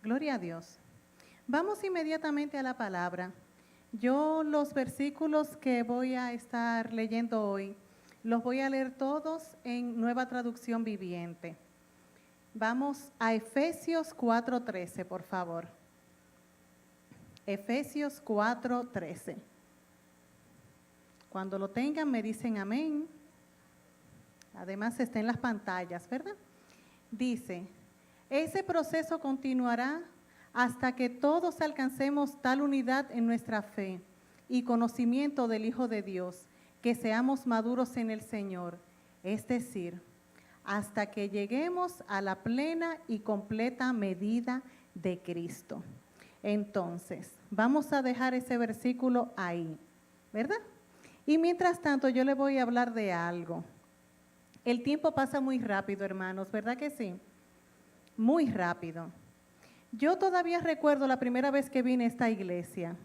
Gloria a Dios. Vamos inmediatamente a la palabra. Yo los versículos que voy a estar leyendo hoy, los voy a leer todos en Nueva Traducción Viviente. Vamos a Efesios 4:13, por favor. Efesios 4:13. Cuando lo tengan me dicen amén. Además está en las pantallas, ¿verdad? Dice, ese proceso continuará hasta que todos alcancemos tal unidad en nuestra fe y conocimiento del Hijo de Dios, que seamos maduros en el Señor, es decir, hasta que lleguemos a la plena y completa medida de Cristo. Entonces, vamos a dejar ese versículo ahí, ¿verdad? Y mientras tanto, yo le voy a hablar de algo. El tiempo pasa muy rápido, hermanos, ¿verdad que sí? Muy rápido. Yo todavía recuerdo la primera vez que vine a esta iglesia.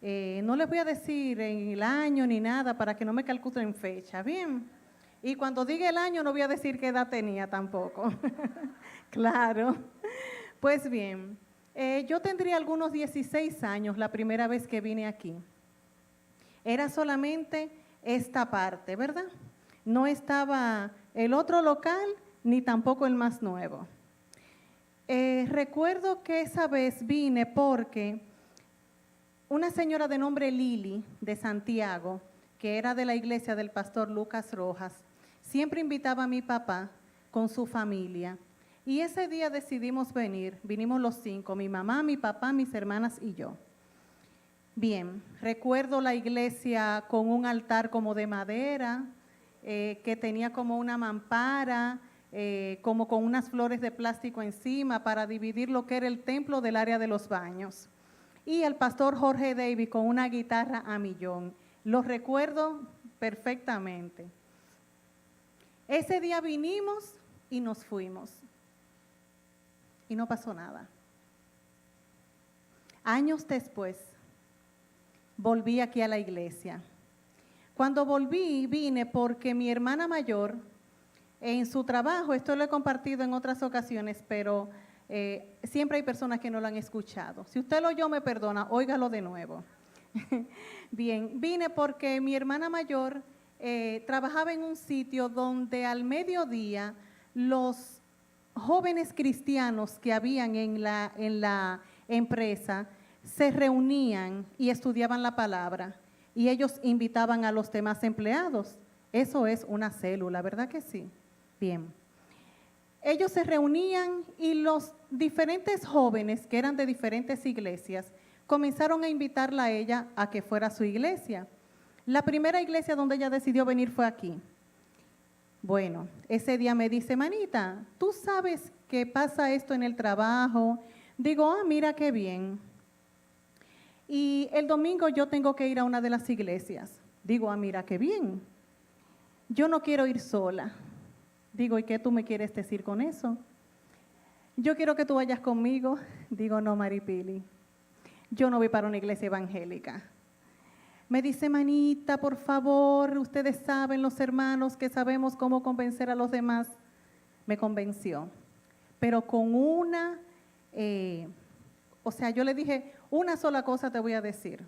No les voy a decir en el año ni nada para que no me calculen fecha, ¿bien? Y cuando diga el año no voy a decir qué edad tenía tampoco. Claro. Pues bien, yo tendría algunos 16 años la primera vez que vine aquí. Era solamente esta parte, ¿verdad? No estaba el otro local ni tampoco el más nuevo. Recuerdo que esa vez vine porque una señora de nombre Lili de Santiago, que era de la iglesia del pastor Lucas Rojas, siempre invitaba a mi papá con su familia. Y ese día decidimos venir, vinimos los 5, mi mamá, mi papá, mis hermanas y yo. Bien, recuerdo la iglesia con un altar como de madera, que tenía como una mampara, como con unas flores de plástico encima para dividir lo que era el templo del área de los baños. Y el pastor Jorge David con una guitarra a millón. Lo recuerdo perfectamente. Ese día vinimos y nos fuimos. Y no pasó nada. Años después, volví aquí a la iglesia. Cuando volví, vine porque mi hermana mayor, en su trabajo, esto lo he compartido en otras ocasiones, pero siempre hay personas que no lo han escuchado. Si usted lo oyó, me perdona, óigalo de nuevo. Bien, vine porque mi hermana mayor trabajaba en un sitio donde al mediodía los jóvenes cristianos que habían en la empresa se reunían y estudiaban la palabra y ellos invitaban a los demás empleados. Eso es una célula, ¿verdad que sí? Bien. Ellos se reunían y los diferentes jóvenes que eran de diferentes iglesias comenzaron a invitarla a ella a que fuera a su iglesia. La primera iglesia donde ella decidió venir fue aquí. Bueno, ese día me dice, manita, ¿tú sabes que pasa esto en el trabajo? Digo, mira qué bien. Y el domingo yo tengo que ir a una de las iglesias. Digo, mira qué bien. Yo no quiero ir sola. Digo, ¿y qué tú me quieres decir con eso? Yo quiero que tú vayas conmigo. Digo, no, Maripili, yo no voy para una iglesia evangélica. Me dice, manita, por favor, ustedes saben, los hermanos, que sabemos cómo convencer a los demás. Me convenció, pero con una, yo le dije, una sola cosa te voy a decir.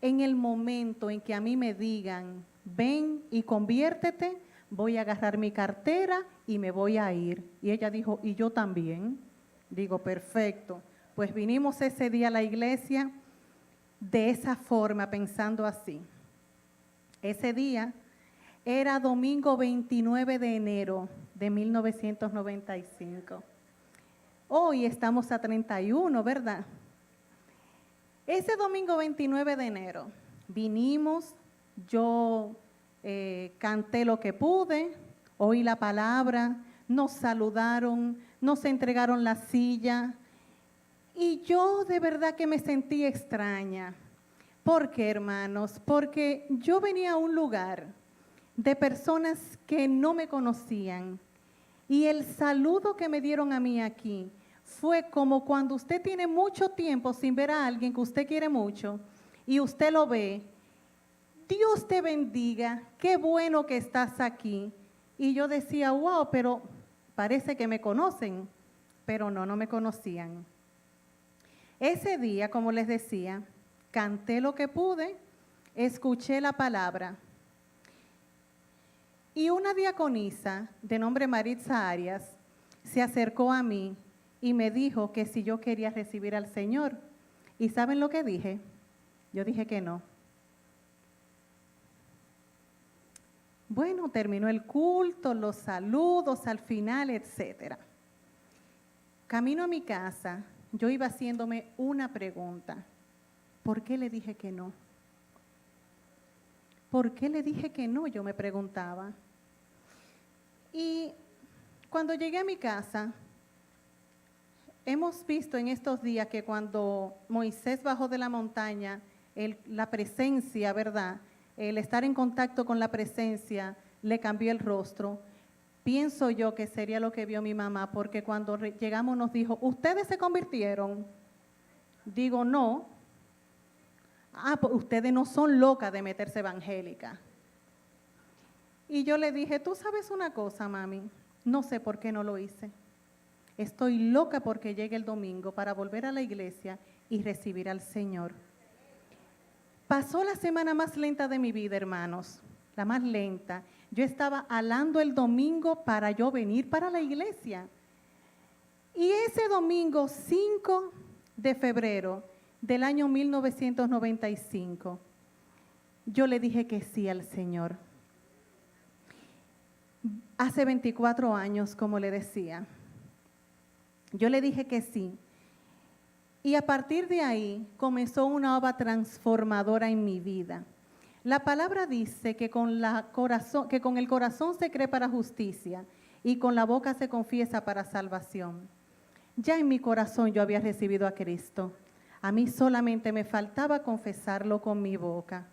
En el momento en que a mí me digan, ven y conviértete, voy a agarrar mi cartera y me voy a ir. Y ella dijo, ¿y yo también? Digo, perfecto. Pues vinimos ese día a la iglesia de esa forma, pensando así. Ese día era domingo 29 de enero de 1995. Hoy estamos a 31, ¿verdad? Ese domingo 29 de enero vinimos, yo canté lo que pude, oí la palabra, nos saludaron, nos entregaron la silla y yo de verdad que me sentí extraña. ¿Por qué, hermanos? Porque yo venía a un lugar de personas que no me conocían y el saludo que me dieron a mí aquí fue como cuando usted tiene mucho tiempo sin ver a alguien que usted quiere mucho y usted lo ve. Dios te bendiga, qué bueno que estás aquí. Y yo decía, wow, pero parece que me conocen. pero no me conocían. Ese día, como les decía, canté lo que pude, escuché la palabra. Y una diaconisa de nombre Maritza Arias se acercó a mí y me dijo que si yo quería recibir al Señor. ¿Y saben lo que dije? Yo dije que no. Bueno, terminó el culto, los saludos al final, etcétera. Camino a mi casa, yo iba haciéndome una pregunta. ¿Por qué le dije que no? ¿Por qué le dije que no? Yo me preguntaba. Y cuando llegué a mi casa, hemos visto en estos días que cuando Moisés bajó de la montaña, la presencia, ¿verdad?, el estar en contacto con la presencia le cambió el rostro. Pienso yo que sería lo que vio mi mamá, porque cuando llegamos nos dijo, ¿ustedes se convirtieron? Digo, no. Pues ustedes no son locas de meterse evangélica. Y yo le dije, ¿tú sabes una cosa, mami? No sé por qué no lo hice. Estoy loca porque llegue el domingo para volver a la iglesia y recibir al Señor. Pasó la semana más lenta de mi vida, hermanos, la más lenta. Yo estaba alando el domingo para yo venir para la iglesia. Y ese domingo 5 de febrero del año 1995, yo le dije que sí al Señor. Hace 24 años, como le decía, yo le dije que sí. Y a partir de ahí comenzó una obra transformadora en mi vida. La palabra dice que con el corazón se cree para justicia y con la boca se confiesa para salvación. Ya en mi corazón yo había recibido a Cristo. A mí solamente me faltaba confesarlo con mi boca.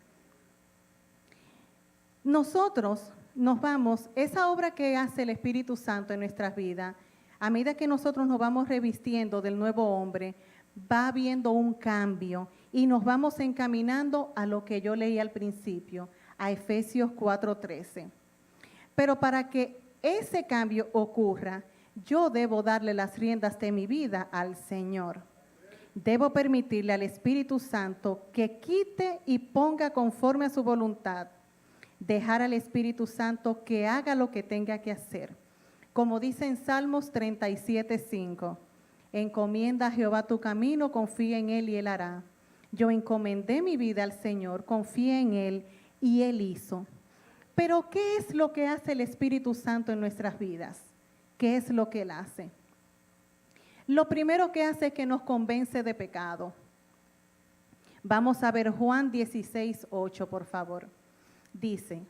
Nosotros nos vamos, esa obra que hace el Espíritu Santo en nuestras vidas, a medida que nosotros nos vamos revistiendo del nuevo hombre, va habiendo un cambio y nos vamos encaminando a lo que yo leí al principio, a Efesios 4:13. Pero para que ese cambio ocurra, yo debo darle las riendas de mi vida al Señor. Debo permitirle al Espíritu Santo que quite y ponga conforme a su voluntad. Dejar al Espíritu Santo que haga lo que tenga que hacer. Como dice en Salmos 37:5. Encomienda a Jehová tu camino, confía en Él y Él hará. Yo encomendé mi vida al Señor, confié en Él y Él hizo. Pero ¿qué es lo que hace el Espíritu Santo en nuestras vidas? ¿Qué es lo que Él hace? Lo primero que hace es que nos convence de pecado. Vamos a ver Juan 16:8, por favor. Dice,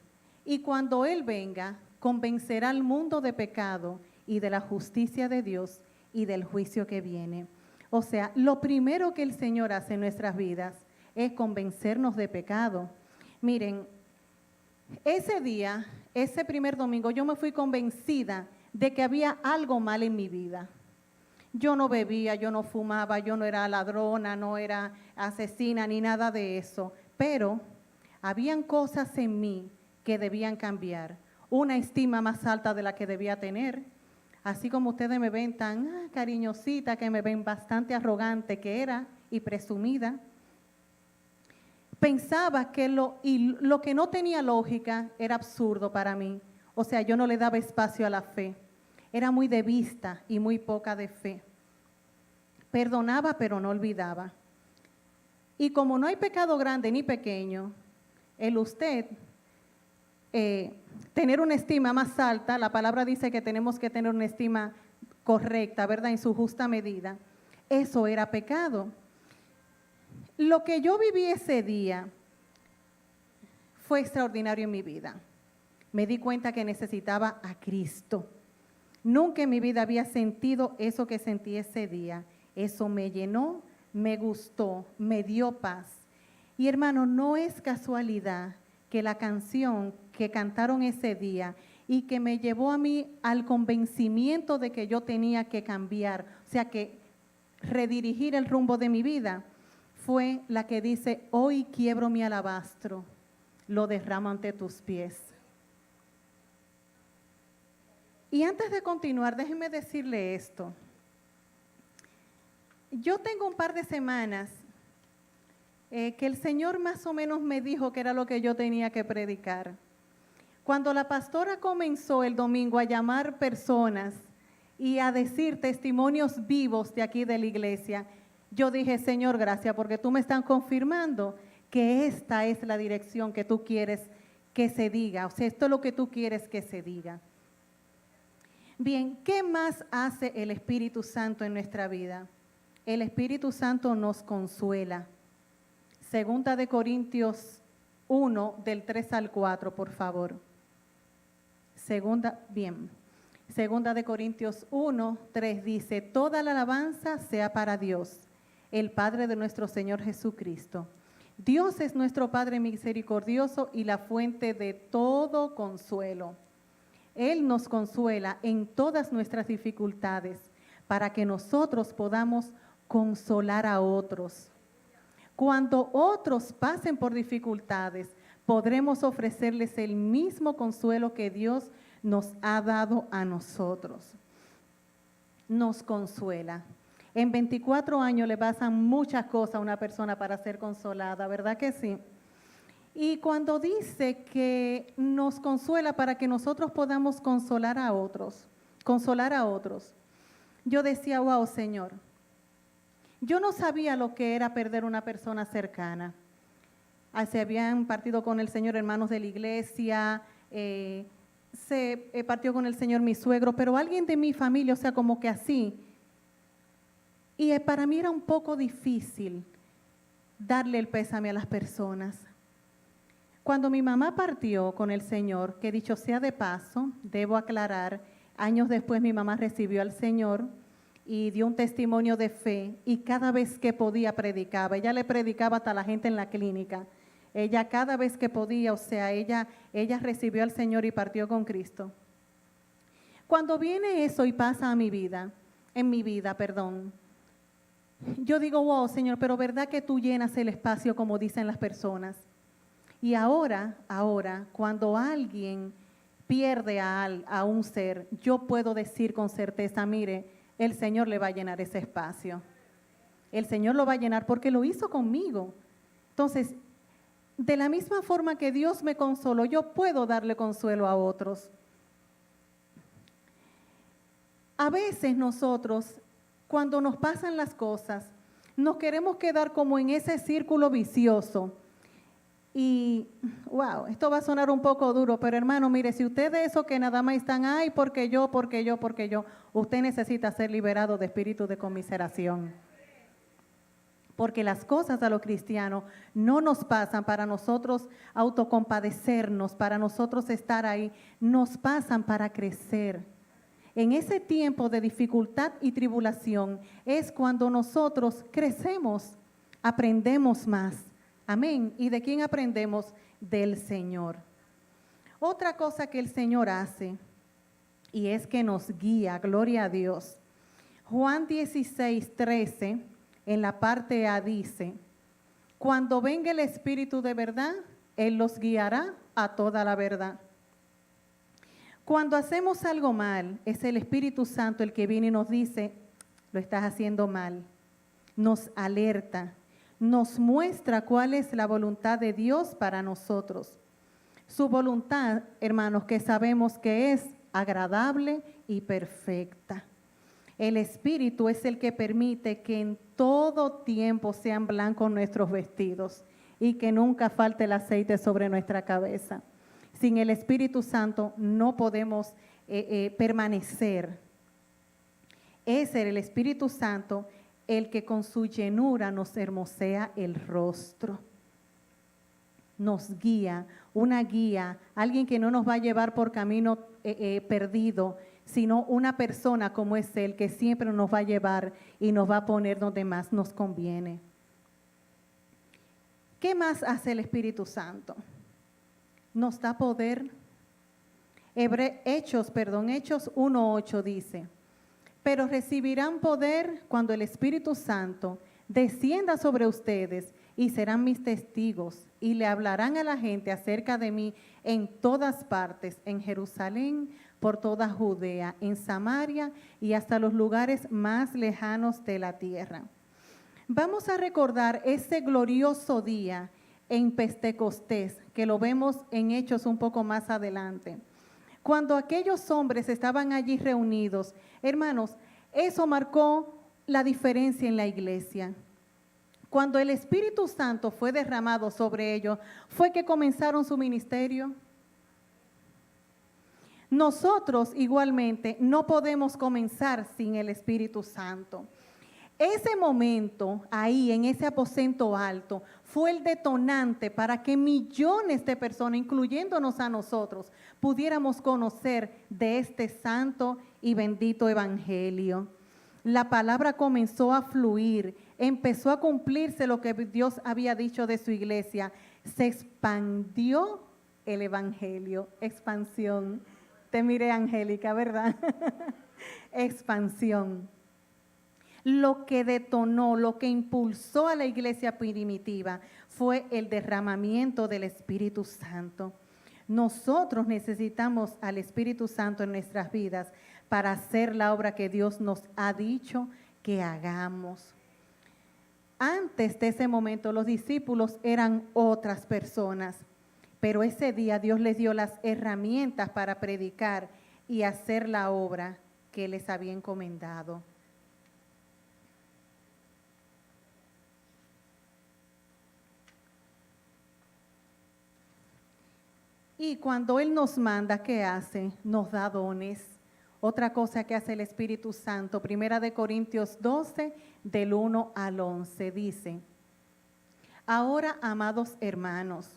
y cuando Él venga, convencerá al mundo de pecado y de la justicia de Dios y del juicio que viene. O sea, lo primero que el Señor hace en nuestras vidas es convencernos de pecado. Miren, ese día, ese primer domingo, yo me fui convencida de que había algo mal en mi vida. Yo no bebía, yo no fumaba, yo no era ladrona, no era asesina, ni nada de eso. Pero habían cosas en mí que debían cambiar. Una estima más alta de la que debía tener. Así como ustedes me ven tan cariñosita, que me ven bastante arrogante que era y presumida. Pensaba que lo que no tenía lógica era absurdo para mí. O sea, yo no le daba espacio a la fe. Era muy de vista y muy poca de fe. Perdonaba, pero no olvidaba. Y como no hay pecado grande ni pequeño, tener una estima más alta, la palabra dice que tenemos que tener una estima correcta, ¿verdad? En su justa medida. Eso era pecado. Lo que yo viví ese día fue extraordinario en mi vida. Me di cuenta que necesitaba a Cristo. Nunca en mi vida había sentido eso que sentí ese día. Eso me llenó, me gustó, me dio paz. Y hermano, no es casualidad que la canción que cantaron ese día y que me llevó a mí al convencimiento de que yo tenía que cambiar, o sea, que redirigir el rumbo de mi vida, fue la que dice, hoy quiebro mi alabastro, lo derramo ante tus pies. Y antes de continuar, déjenme decirle esto. Yo tengo un par de semanas que el Señor más o menos me dijo que era lo que yo tenía que predicar. Cuando la pastora comenzó el domingo a llamar personas y a decir testimonios vivos de aquí de la iglesia, yo dije, Señor, gracias, porque tú me estás confirmando que esta es la dirección que tú quieres que se diga. O sea, esto es lo que tú quieres que se diga. Bien, ¿qué más hace el Espíritu Santo en nuestra vida? El Espíritu Santo nos consuela. Segunda de Corintios 1, del 3 al 4, por favor. Segunda de Corintios 1, 3 dice, toda la alabanza sea para Dios, el Padre de nuestro Señor Jesucristo. Dios es nuestro Padre misericordioso y la fuente de todo consuelo. Él nos consuela en todas nuestras dificultades para que nosotros podamos consolar a otros. Cuando otros pasen por dificultades, podremos ofrecerles el mismo consuelo que Dios nos ha dado a nosotros. Nos consuela. En 24 años le pasan muchas cosas a una persona para ser consolada, ¿verdad que sí? Y cuando dice que nos consuela para que nosotros podamos consolar a otros, yo decía, wow, Señor, yo no sabía lo que era perder una persona cercana. Se habían partido con el Señor hermanos de la iglesia, se partió con el Señor mi suegro, pero alguien de mi familia, o sea, como que así. Y para mí era un poco difícil darle el pésame a las personas. Cuando mi mamá partió con el Señor, que dicho sea de paso, debo aclarar, años después mi mamá recibió al Señor y dio un testimonio de fe y cada vez que podía predicaba. Ella le predicaba hasta a la gente en la clínica. Ella cada vez que podía, o sea, ella recibió al Señor y partió con Cristo. Cuando viene eso y pasa a mi vida, yo digo, wow, Señor, pero ¿verdad que tú llenas el espacio como dicen las personas? Y ahora, cuando alguien pierde a un ser, yo puedo decir con certeza, mire, el Señor le va a llenar ese espacio. El Señor lo va a llenar porque lo hizo conmigo. Entonces, de la misma forma que Dios me consoló, yo puedo darle consuelo a otros. A veces nosotros, cuando nos pasan las cosas, nos queremos quedar como en ese círculo vicioso. Y, wow, esto va a sonar un poco duro, pero hermano, mire, si usted de eso que nada más están, ay, porque yo, usted necesita ser liberado de espíritu de conmiseración. Porque las cosas a los cristianos no nos pasan para nosotros autocompadecernos, para nosotros estar ahí, nos pasan para crecer. En ese tiempo de dificultad y tribulación es cuando nosotros crecemos, aprendemos más. Amén. ¿Y de quién aprendemos? Del Señor. Otra cosa que el Señor hace, y es que nos guía, gloria a Dios. Juan 16, 13, en la parte A dice, cuando venga el Espíritu de verdad, Él los guiará a toda la verdad. Cuando hacemos algo mal, es el Espíritu Santo el que viene y nos dice, lo estás haciendo mal. Nos alerta. Nos muestra cuál es la voluntad de Dios para nosotros. Su voluntad, hermanos, que sabemos que es agradable y perfecta. El Espíritu es el que permite que en todo tiempo sean blancos nuestros vestidos y que nunca falte el aceite sobre nuestra cabeza. Sin el Espíritu Santo no podemos permanecer. Es el Espíritu Santo el que con su llenura nos hermosea el rostro, nos guía, una guía, alguien que no nos va a llevar por camino perdido, sino una persona como es Él, que siempre nos va a llevar y nos va a poner donde más nos conviene. ¿Qué más hace el Espíritu Santo? Nos da poder. Hechos 1:8 dice, pero recibirán poder cuando el Espíritu Santo descienda sobre ustedes y serán mis testigos y le hablarán a la gente acerca de mí en todas partes, en Jerusalén, por toda Judea, en Samaria y hasta los lugares más lejanos de la tierra. Vamos a recordar ese glorioso día en Pentecostés, que lo vemos en Hechos un poco más adelante. Cuando aquellos hombres estaban allí reunidos, hermanos, eso marcó la diferencia en la iglesia. Cuando el Espíritu Santo fue derramado sobre ellos, fue que comenzaron su ministerio. Nosotros igualmente no podemos comenzar sin el Espíritu Santo. Ese momento ahí, en ese aposento alto, fue el detonante para que millones de personas, incluyéndonos a nosotros, pudiéramos conocer de este santo y bendito evangelio. La palabra comenzó a fluir, empezó a cumplirse lo que Dios había dicho de su iglesia. Se expandió el evangelio, expansión. Te miré, Angélica, ¿verdad? Expansión. Lo que detonó, lo que impulsó a la iglesia primitiva fue el derramamiento del Espíritu Santo. Nosotros necesitamos al Espíritu Santo en nuestras vidas para hacer la obra que Dios nos ha dicho que hagamos. Antes de ese momento, los discípulos eran otras personas, pero ese día Dios les dio las herramientas para predicar y hacer la obra que les había encomendado. Y cuando Él nos manda, ¿qué hace? Nos da dones. Otra cosa que hace el Espíritu Santo, 1 Corintios 12, del 1 al 11, dice: ahora, amados hermanos,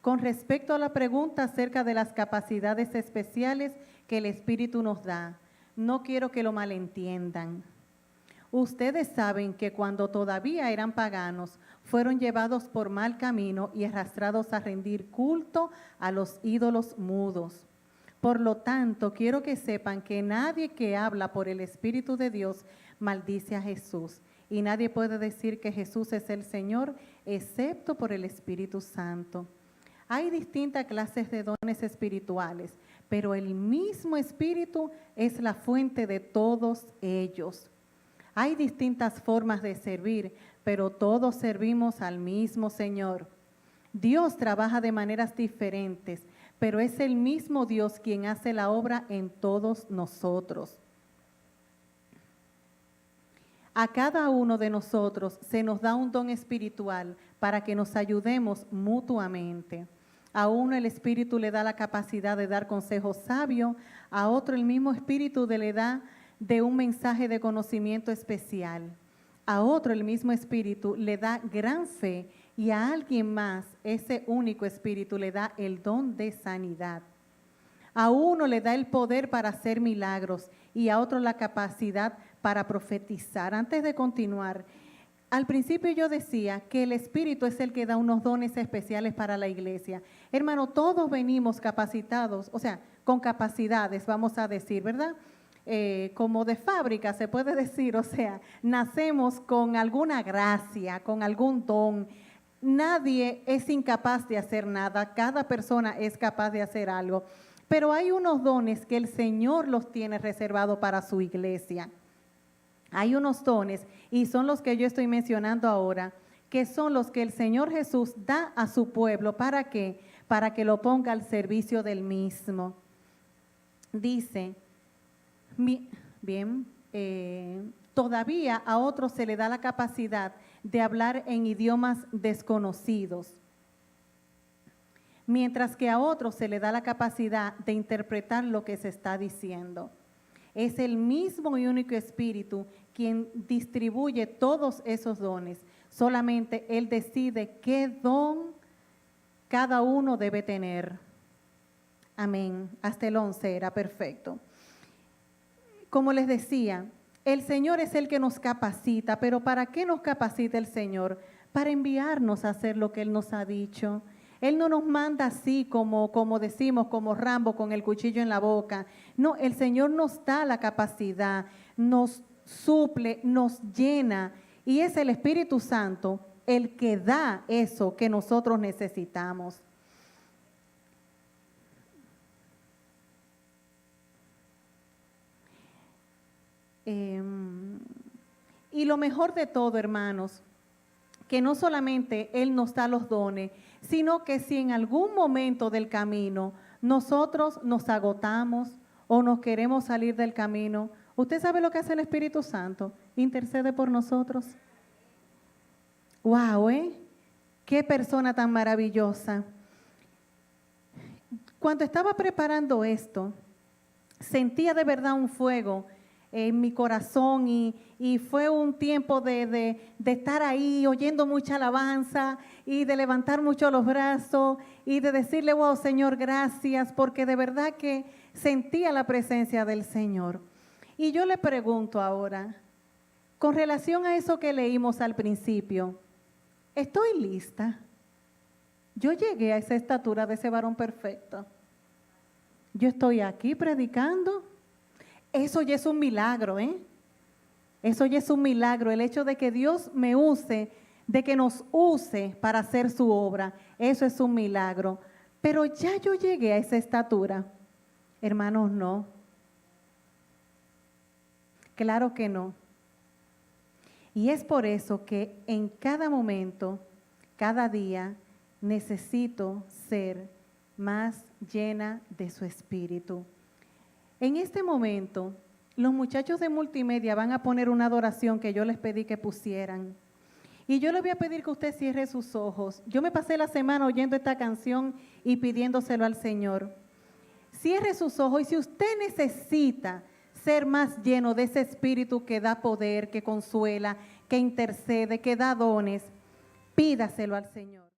con respecto a la pregunta acerca de las capacidades especiales que el Espíritu nos da, no quiero que lo malentiendan. Ustedes saben que cuando todavía eran paganos, fueron llevados por mal camino y arrastrados a rendir culto a los ídolos mudos. Por lo tanto, quiero que sepan que nadie que habla por el Espíritu de Dios maldice a Jesús. Y nadie puede decir que Jesús es el Señor, excepto por el Espíritu Santo. Hay distintas clases de dones espirituales, pero el mismo Espíritu es la fuente de todos ellos. Hay distintas formas de servir, pero todos servimos al mismo Señor. Dios trabaja de maneras diferentes, pero es el mismo Dios quien hace la obra en todos nosotros. A cada uno de nosotros se nos da un don espiritual para que nos ayudemos mutuamente. A uno el Espíritu le da la capacidad de dar consejo sabio, a otro el mismo Espíritu le da de un mensaje de conocimiento especial. A otro el mismo Espíritu le da gran fe y a alguien más ese único Espíritu le da el don de sanidad. A uno le da el poder para hacer milagros y a otro la capacidad para profetizar. Antes de continuar, al principio yo decía que el Espíritu es el que da unos dones especiales para la iglesia. Hermano, todos venimos capacitados, o sea, con capacidades, vamos a decir, ¿verdad? Como de fábrica se puede decir, o sea, nacemos con alguna gracia, con algún don. Nadie es incapaz de hacer nada, cada persona es capaz de hacer algo, pero hay unos dones que el Señor los tiene reservados para su iglesia. Hay unos dones y son los que yo estoy mencionando ahora, que son los que el Señor Jesús da a su pueblo. ¿Para qué? Para que lo ponga al servicio del mismo. Dice, todavía a otros se le da la capacidad de hablar en idiomas desconocidos, mientras que a otros se le da la capacidad de interpretar lo que se está diciendo. Es el mismo y único Espíritu quien distribuye todos esos dones. Solamente Él decide qué don cada uno debe tener. Amén. Hasta el 11 era perfecto. Como les decía, el Señor es el que nos capacita, pero ¿para qué nos capacita el Señor? Para enviarnos a hacer lo que Él nos ha dicho. Él no nos manda así como decimos, como Rambo con el cuchillo en la boca. No, el Señor nos da la capacidad, nos suple, nos llena, y es el Espíritu Santo el que da eso que nosotros necesitamos. Y lo mejor de todo, hermanos, que no solamente Él nos da los dones, sino que si en algún momento del camino nosotros nos agotamos o nos queremos salir del camino, ¿usted sabe lo que hace el Espíritu Santo? Intercede por nosotros. ¡Wow! ¡Qué persona tan maravillosa! Cuando estaba preparando esto, sentía de verdad un fuego en mi corazón y fue un tiempo de estar ahí oyendo mucha alabanza y de levantar mucho los brazos y de decirle, wow, Señor, gracias, porque de verdad que sentía la presencia del Señor. Y yo le pregunto ahora, con relación a eso que leímos al principio, ¿estoy lista? Yo llegué a esa estatura de ese varón perfecto. Yo estoy aquí predicando. Eso ya es un milagro, Eso ya es un milagro. El hecho de que Dios me use, de que nos use para hacer su obra, eso es un milagro. Pero ya yo llegué a esa estatura. Hermanos, no. Claro que no. Y es por eso que en cada momento, cada día, necesito ser más llena de su Espíritu. En este momento, los muchachos de multimedia van a poner una adoración que yo les pedí que pusieran. Y yo les voy a pedir que usted cierre sus ojos. Yo me pasé la semana oyendo esta canción y pidiéndoselo al Señor. Cierre sus ojos y si usted necesita ser más lleno de ese Espíritu que da poder, que consuela, que intercede, que da dones, pídaselo al Señor.